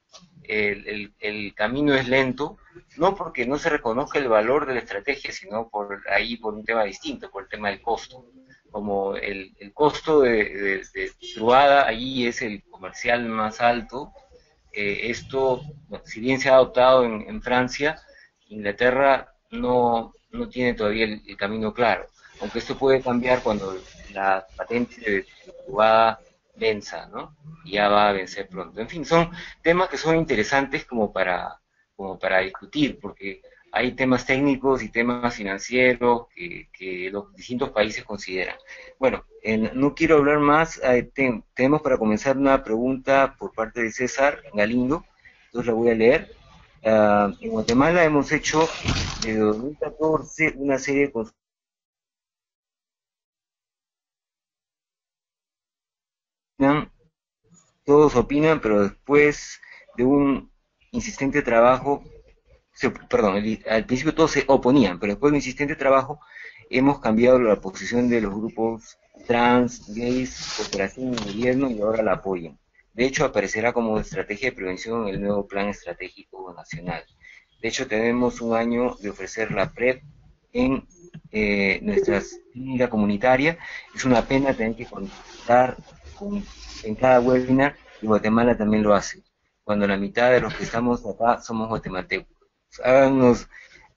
el camino es lento, no porque no se reconozca el valor de la estrategia, sino por un tema distinto, por el tema del costo. Como el costo de Truvada allí es el comercial más alto, esto, bueno, si bien se ha adoptado en Francia, Inglaterra no tiene todavía el camino claro, aunque esto puede cambiar cuando la patente de Truvada venza, ¿no? Y ya va a vencer pronto. En fin, son temas que son interesantes como para discutir, porque hay temas técnicos y temas financieros que los distintos países consideran. Bueno, no quiero hablar más, tenemos para comenzar una pregunta por parte de César Galindo, entonces la voy a leer. En Guatemala hemos hecho desde 2014 una serie de consultas, todos opinan, pero después de un insistente trabajo, perdón, al principio todos se oponían, pero después de un insistente trabajo hemos cambiado la posición de los grupos trans, gays, cooperación y gobierno y ahora la apoyan. De hecho, aparecerá como estrategia de prevención en el nuevo Plan Estratégico Nacional. De hecho, tenemos un año de ofrecer la PrEP en nuestra clínica comunitaria. Es una pena tener que contar en cada webinar, y Guatemala también lo hace, cuando la mitad de los que estamos acá somos guatemaltecos. Háganos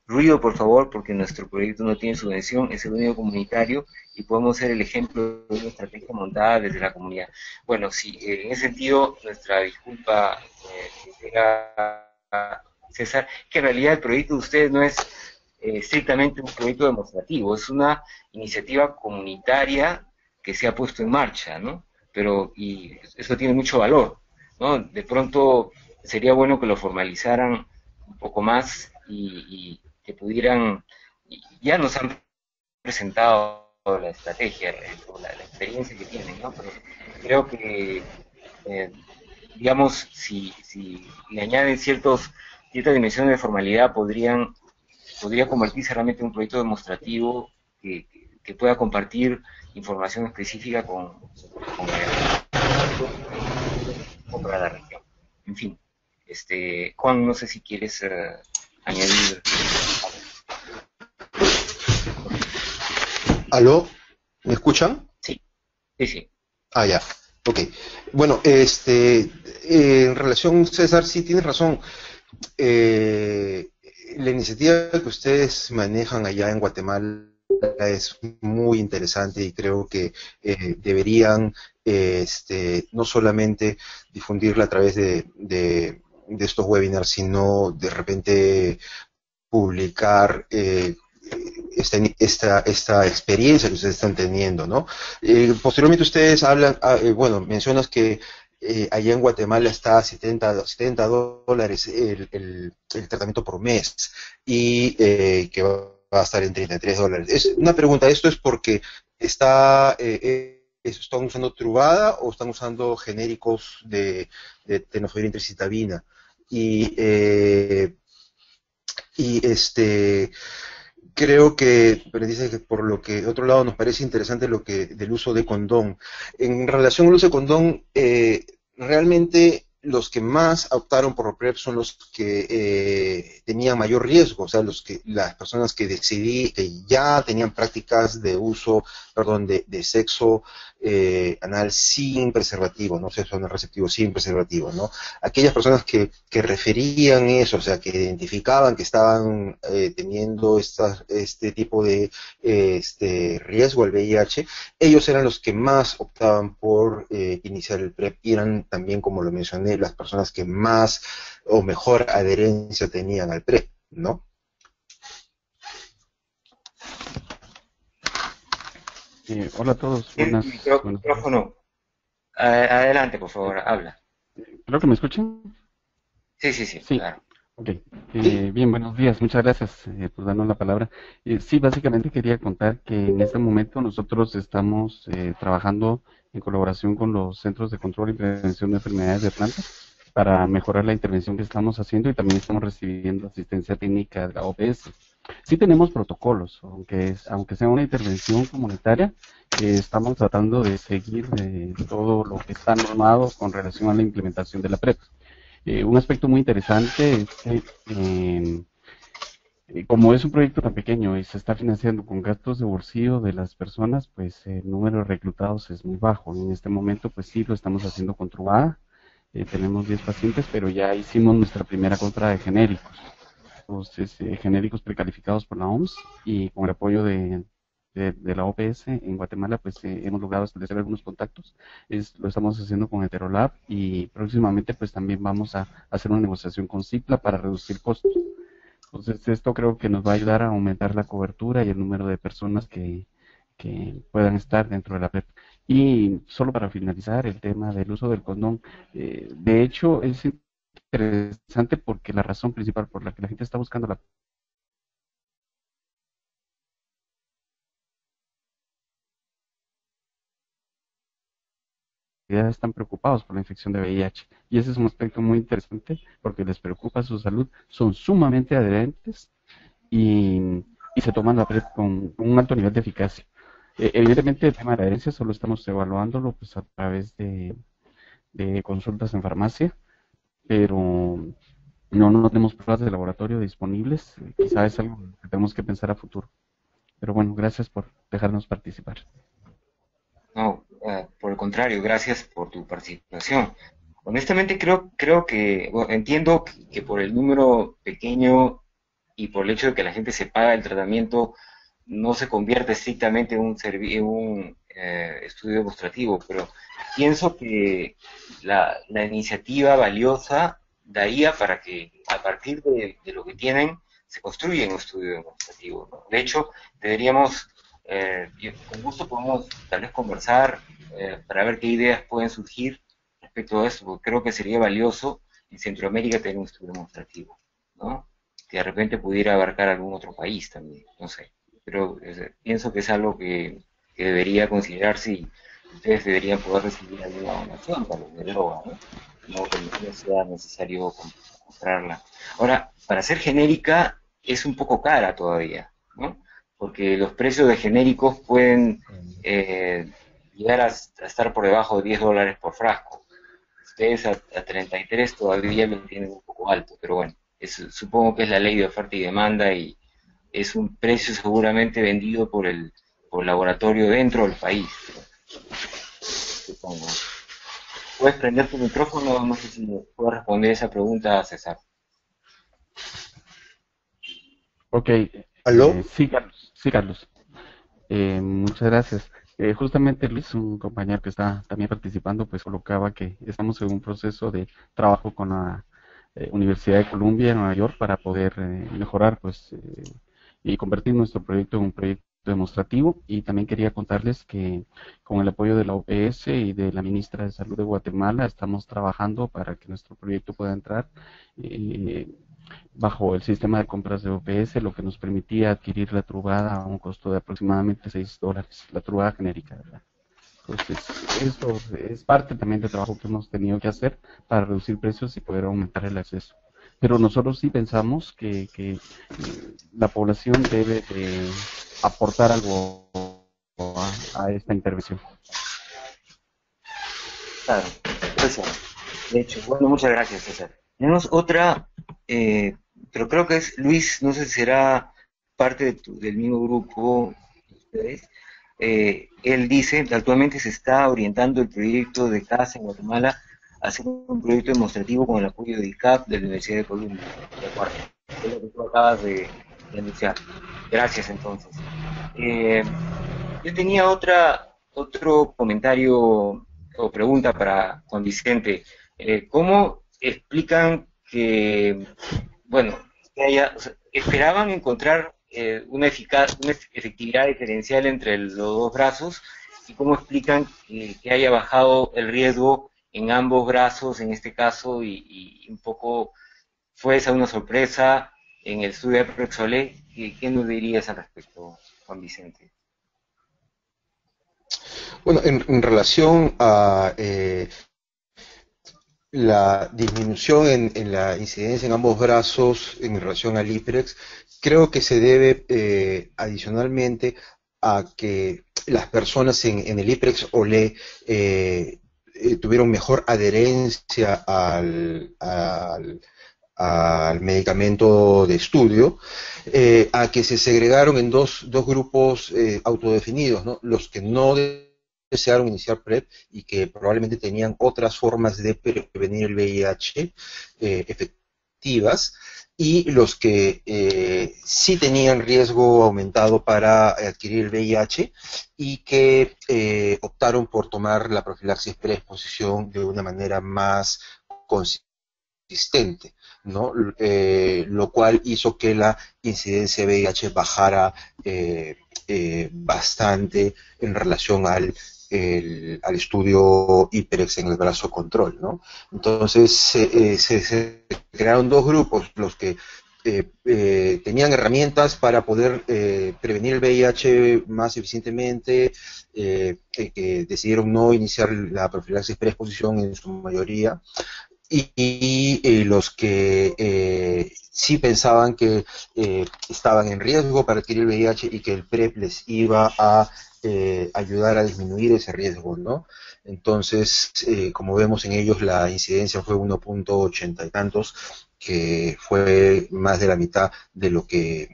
ruido, por favor, porque nuestro proyecto no tiene subvención, es el único comunitario y podemos ser el ejemplo de una estrategia montada desde la comunidad. Bueno, sí, en ese sentido, nuestra disculpa, César, que en realidad el proyecto de ustedes no es estrictamente un proyecto demostrativo, es una iniciativa comunitaria que se ha puesto en marcha, ¿no? Pero, y eso tiene mucho valor, ¿no? De pronto sería bueno que lo formalizaran un poco más y que pudieran, ya nos han presentado la estrategia, la experiencia que tienen, ¿no? Pero creo que, eh, digamos, si le añaden cierta dimensión de formalidad, podría convertirse realmente en un proyecto demostrativo que pueda compartir información específica con para la región. En fin, Juan, no sé si quieres añadir. ¿Aló? ¿Me escuchan? Sí, sí, sí. Ah, ya. Ok. Bueno, en relación, César, sí tienes razón. Eh, la iniciativa que ustedes manejan allá en Guatemala es muy interesante y creo que deberían no solamente difundirla a través de estos webinars, sino de repente publicar esta experiencia que ustedes están teniendo, ¿no? Posteriormente ustedes hablan, bueno, mencionas que allá en Guatemala está a $70 el tratamiento por mes y que va a estar en $33. Es una pregunta, ¿esto es porque están usando Truvada o están usando genéricos de tenofovir intricitabina? Y, eh, y creo que, pero dice que por lo que, de otro lado, nos parece interesante lo que del uso de condón. En relación al uso de condón, realmente los que más optaron por PrEP son los que tenían mayor riesgo, o sea, las personas que que ya tenían prácticas de uso, perdón, de sexo anal sin preservativo, no sexo anal receptivo sin preservativo, ¿no? Aquellas personas que referían eso, o sea, que identificaban que estaban teniendo este tipo de riesgo al VIH, ellos eran los que más optaban por iniciar el PrEP y eran también, como lo mencioné, las personas que más o mejor adherencia tenían al PrEP, ¿no? Hola a todos, El buenas. micrófono. Adelante, por favor, habla. Creo que me escuchan. Sí, sí, sí, Sí, claro. ok. Sí, Bien, buenos días. Muchas gracias por darnos la palabra. Sí, básicamente quería contar que en este momento nosotros estamos trabajando en colaboración con los Centros de Control y Prevención de Enfermedades de Atlanta para mejorar la intervención que estamos haciendo y también estamos recibiendo asistencia técnica de la OPS. Sí tenemos protocolos, aunque sea una intervención comunitaria, estamos tratando de seguir todo lo que está normado con relación a la implementación de la PrEP. Un aspecto muy interesante es que como es un proyecto tan pequeño y se está financiando con gastos de bolsillo de las personas, pues el número de reclutados es muy bajo. En este momento, pues sí, lo estamos haciendo con Truvada. Tenemos 10 pacientes, pero ya hicimos nuestra primera compra de genéricos. Entonces, genéricos precalificados por la OMS y con el apoyo de la OPS en Guatemala, pues hemos logrado establecer algunos contactos. Lo estamos haciendo con Heterolab y próximamente pues también vamos a hacer una negociación con Cipla para reducir costos. Entonces, esto creo que nos va a ayudar a aumentar la cobertura y el número de personas que puedan estar dentro de la PrEP. Y solo para finalizar, el tema del uso del condón. De hecho, es interesante porque la razón principal por la que la gente está buscando la ya están preocupados por la infección de VIH. Y ese es un aspecto muy interesante porque les preocupa su salud, son sumamente adherentes y, y se toman la PrEP con un alto nivel de eficacia. Evidentemente el tema de la adherencia solo estamos evaluándolo pues, a través de consultas en farmacia, pero no tenemos pruebas de laboratorio disponibles. Quizá es algo que tenemos que pensar a futuro. Pero bueno, gracias por dejarnos participar. No, por el contrario, gracias por tu participación. Honestamente creo que, bueno, entiendo que por el número pequeño y por el hecho de que la gente se paga el tratamiento, no se convierte estrictamente en un estudio demostrativo, pero pienso que la iniciativa valiosa daría para que a partir de lo que tienen se construya un estudio demostrativo, ¿no? De hecho, deberíamos, con gusto podemos tal vez conversar para ver qué ideas pueden surgir respecto a esto, porque creo que sería valioso en Centroamérica tener un estudio demostrativo, ¿no? Que de repente pudiera abarcar algún otro país también, no sé. Pero pienso que es algo que debería considerarse y ustedes deberían poder recibir alguna donación tal vez de droga, ¿no? No que no sea necesario comprarla. Ahora, para ser genérica es un poco cara todavía, ¿no? Porque los precios de genéricos pueden eh, llegar a estar por debajo de $10 por frasco. Ustedes a 33 todavía lo tienen un poco alto, pero bueno, supongo que es la ley de oferta y demanda y es un precio seguramente vendido por el laboratorio dentro del país, supongo. ¿Puedes prender tu micrófono? No sé si puedo responder esa pregunta, César. Ok, ¿aló? sí, Carlos, sí, Carlos. Muchas gracias. Justamente Luis, un compañero que está también participando, pues colocaba que estamos en un proceso de trabajo con la Universidad de Columbia en Nueva York para poder mejorar, pues, y convertir nuestro proyecto en un proyecto demostrativo. Y también quería contarles que con el apoyo de la OPS y de la ministra de Salud de Guatemala estamos trabajando para que nuestro proyecto pueda entrar. eh, Bajo el sistema de compras de OPS, lo que nos permitía adquirir la trubada a un costo de aproximadamente $6, la trubada genérica, ¿verdad? Entonces, eso es parte también del trabajo que hemos tenido que hacer para reducir precios y poder aumentar el acceso. Pero nosotros sí pensamos que la población debe de aportar algo a esta intervención. Claro, pues de hecho, bueno, muchas gracias, César. Tenemos otra, eh, pero creo que es Luis, no sé si será parte del mismo grupo de ustedes. Él dice, actualmente se está orientando el proyecto de CASA en Guatemala a hacer un proyecto demostrativo con el apoyo del ICAP de la Universidad de Columbia. De acuerdo, es lo que tú acabas de anunciar. Gracias, entonces. Yo tenía otro comentario o pregunta para Juan Vicente. ¿Cómo explican que, bueno, o sea, esperaban encontrar una efectividad diferencial entre los dos brazos y cómo explican que haya bajado el riesgo en ambos brazos en este caso y un poco fue esa una sorpresa en el estudio de Prexolé. ¿Qué nos dirías al respecto, Juan Vicente? Bueno, en relación a la disminución en la incidencia en ambos brazos en relación al IPREX, creo que se debe adicionalmente a que las personas en el IPREX OLE tuvieron mejor adherencia al medicamento de estudio, a que se segregaron en dos grupos autodefinidos, ¿no? Los que no desearon iniciar PrEP y que probablemente tenían otras formas de prevenir el VIH efectivas, y los que sí tenían riesgo aumentado para adquirir el VIH y que optaron por tomar la profilaxis preexposición de una manera más consistente, ¿no? Lo cual hizo que la incidencia de VIH bajara bastante en relación al estudio IPREX en el brazo control, ¿no? Entonces se crearon dos grupos, los que tenían herramientas para poder prevenir el VIH más eficientemente, que decidieron no iniciar la profilaxis preexposición en su mayoría, y los que sí pensaban que estaban en riesgo para adquirir VIH y que el PrEP les iba a ayudar a disminuir ese riesgo, ¿no? Entonces, como vemos en ellos, la incidencia fue 1.80 y tantos, que fue más de la mitad de lo que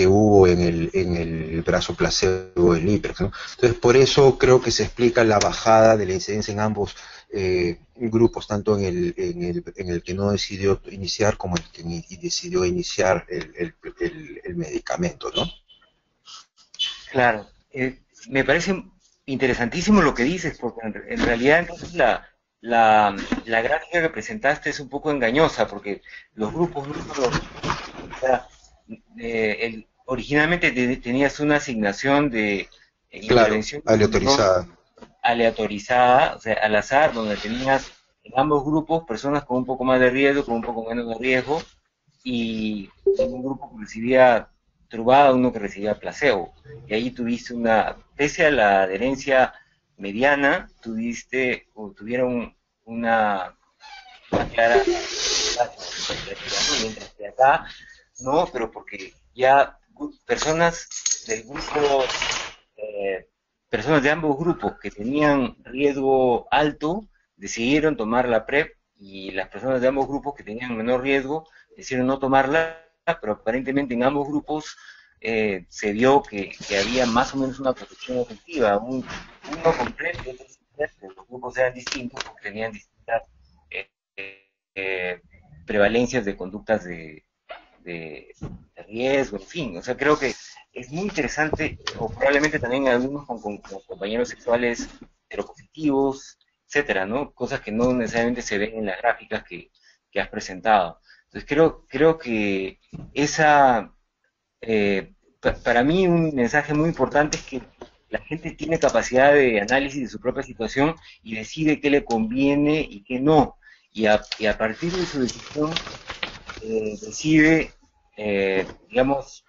hubo en el brazo placebo del IPREX, ¿no? Entonces, por eso creo que se explica la bajada de la incidencia en ambos grupos, tanto en el que no decidió iniciar como en el que decidió iniciar el medicamento, ¿no? Claro, me parece interesantísimo lo que dices, porque en realidad entonces la gráfica que presentaste es un poco engañosa, porque los grupos, o sea, originalmente tenías una asignación de Claro, intervención aleatorizada. aleatorizada, o sea, al azar, donde tenías en ambos grupos personas con un poco más de riesgo, con un poco menos de riesgo, y en un grupo que recibía Truvada, uno que recibía placebo. Y ahí tuviste pese a la adherencia mediana, tuvieron una clara mientras que acá no, pero porque ya personas del grupo, personas de ambos grupos que tenían riesgo alto decidieron tomar la PrEP, y las personas de ambos grupos que tenían menor riesgo decidieron no tomarla, pero aparentemente en ambos grupos se vio que había más o menos una protección efectiva, uno con PrEP y otro sin PrEP. Los grupos eran distintos porque tenían distintas eh, eh, prevalencias de conductas de riesgo, en fin. O sea, creo que es muy interesante, o probablemente también algunos con compañeros sexuales heteropositivos, etcétera, ¿no? Cosas que no necesariamente se ven en las gráficas que has presentado. Entonces creo que esa, para mí un mensaje muy importante es que la gente tiene capacidad de análisis de su propia situación y decide qué le conviene y qué no. Y a partir de su decisión decide, digamos,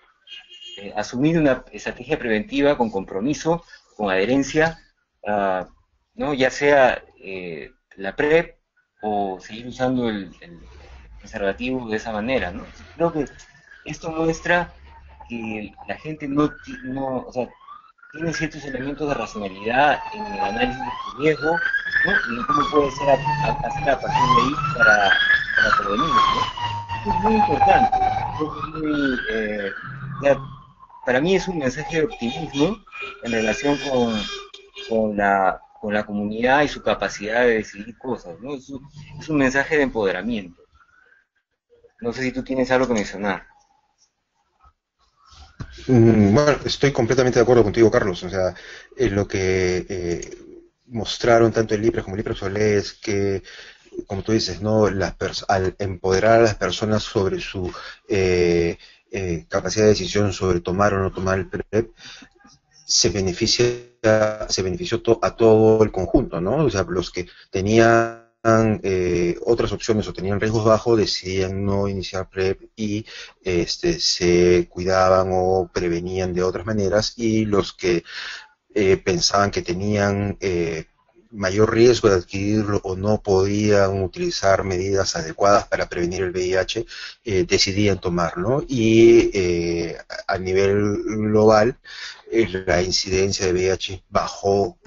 asumir una estrategia preventiva con compromiso, con adherencia, uh, ¿no? Ya sea la PrEP o seguir usando el preservativo de esa manera, ¿no? Creo que esto muestra que la gente o sea, tiene ciertos elementos de racionalidad en el análisis de su riesgo, ¿no? Y cómo puede ser hacer a partir de ahí para prevenirlo, ¿no? Es muy importante, creo que es muy, ya, para mí es un mensaje de optimismo en relación con la comunidad y su capacidad de decidir cosas, ¿no? Es un mensaje de empoderamiento. No sé si tú tienes algo que mencionar. Bueno, estoy completamente de acuerdo contigo, Carlos. O sea, lo que mostraron tanto el IPRES como el IPRES OLE es que, como tú dices, ¿no? Al empoderar a las personas sobre su capacidad de decisión sobre tomar o no tomar el PrEP, se benefició a todo el conjunto, ¿no? O sea, los que tenían otras opciones o tenían riesgos bajos decidían no iniciar PrEP y se cuidaban o prevenían de otras maneras, y los que pensaban que tenían mayor riesgo de adquirirlo o no podían utilizar medidas adecuadas para prevenir el VIH, decidían tomarlo. Y a nivel global, la incidencia de VIH bajó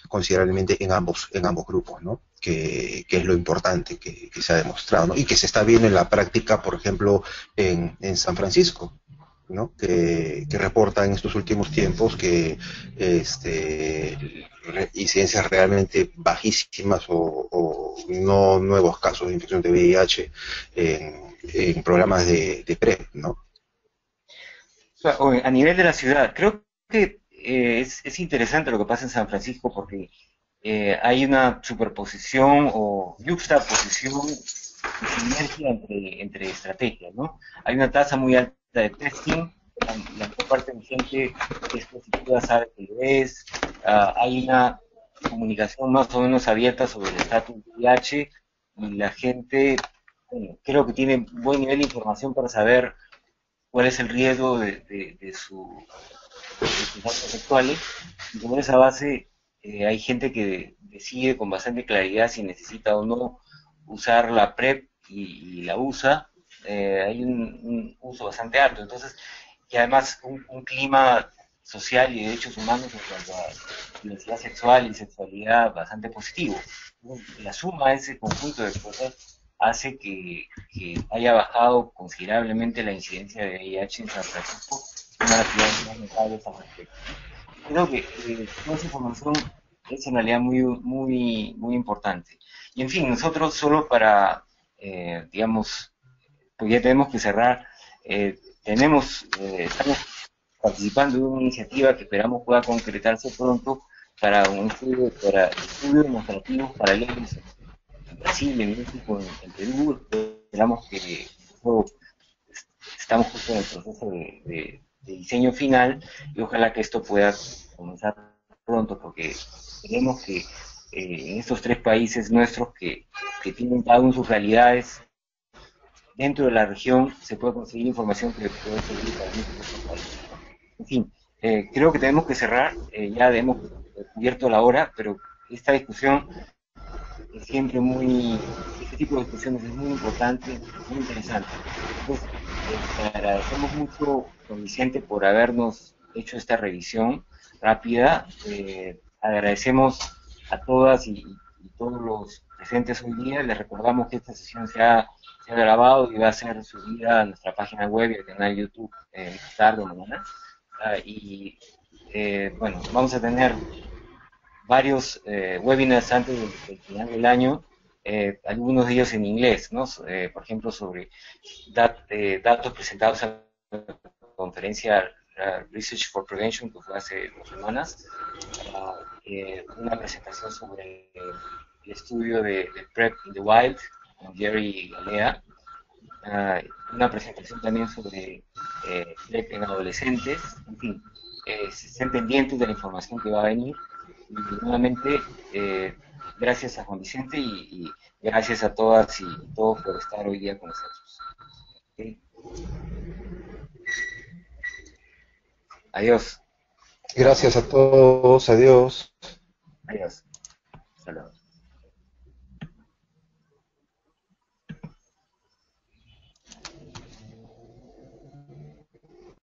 considerablemente en ambos grupos, ¿no? Que es lo importante que se ha demostrado, ¿no? Y que se está viendo en la práctica, por ejemplo, en San Francisco, ¿no? Que reporta en estos últimos tiempos que incidencias realmente bajísimas o no nuevos casos de infección de VIH en programas de PrEP, ¿no? O sea, a nivel de la ciudad, creo que es interesante lo que pasa en San Francisco porque hay una superposición o yuxtaposición y sinergia entre estrategias, ¿no? Hay una tasa muy alta de testing, la mayor parte de gente que es positiva sabe que lo es, hay una comunicación más o menos abierta sobre el estatus del VIH y la gente, bueno, creo que tiene buen nivel de información para saber cuál es el riesgo de sus actos sexuales, y sobre esa base hay gente que decide con bastante claridad si necesita o no usar la PrEP y la usa. Hay un uso bastante alto, entonces, y además un clima social y de derechos humanos en cuanto a diversidad sexual y sexualidad bastante positivo. La suma de ese conjunto de cosas hace que haya bajado considerablemente la incidencia de VIH en San Francisco, una de las ciudades más notables al respecto. Creo que toda esa información es en realidad muy importante. Y en fin, nosotros solo para, digamos, pues ya tenemos que cerrar, estamos participando de una iniciativa que esperamos pueda concretarse pronto para un estudio, para estudios demostrativos paralelos en Brasil, en México, en Perú. Esperamos que estamos justo en el proceso de diseño final y ojalá que esto pueda comenzar pronto porque creemos que en estos tres países nuestros que tienen cada uno sus realidades dentro de la región se puede conseguir información que puede servir para muchos otros países, ¿no? En fin, creo que tenemos que cerrar, ya hemos cubierto la hora, pero esta discusión es siempre este tipo de discusiones es muy importante, muy interesante. Entonces, te agradecemos mucho, don Vicente, por habernos hecho esta revisión rápida. Agradecemos a todas y todos los presentes hoy día. Les recordamos que esta sesión se ha grabado y va a ser subida a nuestra página web y al canal YouTube más tarde o mañana. Bueno, vamos a tener varios webinars antes del final del año, algunos de ellos en inglés, ¿no? Por ejemplo, sobre datos presentados en la conferencia Research for Prevention, que fue hace 2 semanas, una presentación sobre el estudio de PrEP in the Wild, con Jerry Galea, una presentación también sobre PrEP en adolescentes, en fin, estén pendientes de la información que va a venir. Y nuevamente, gracias a Juan Vicente y gracias a todas y todos por estar hoy día con nosotros. ¿Okay? Adiós. Gracias a todos, adiós. Adiós. Hasta luego.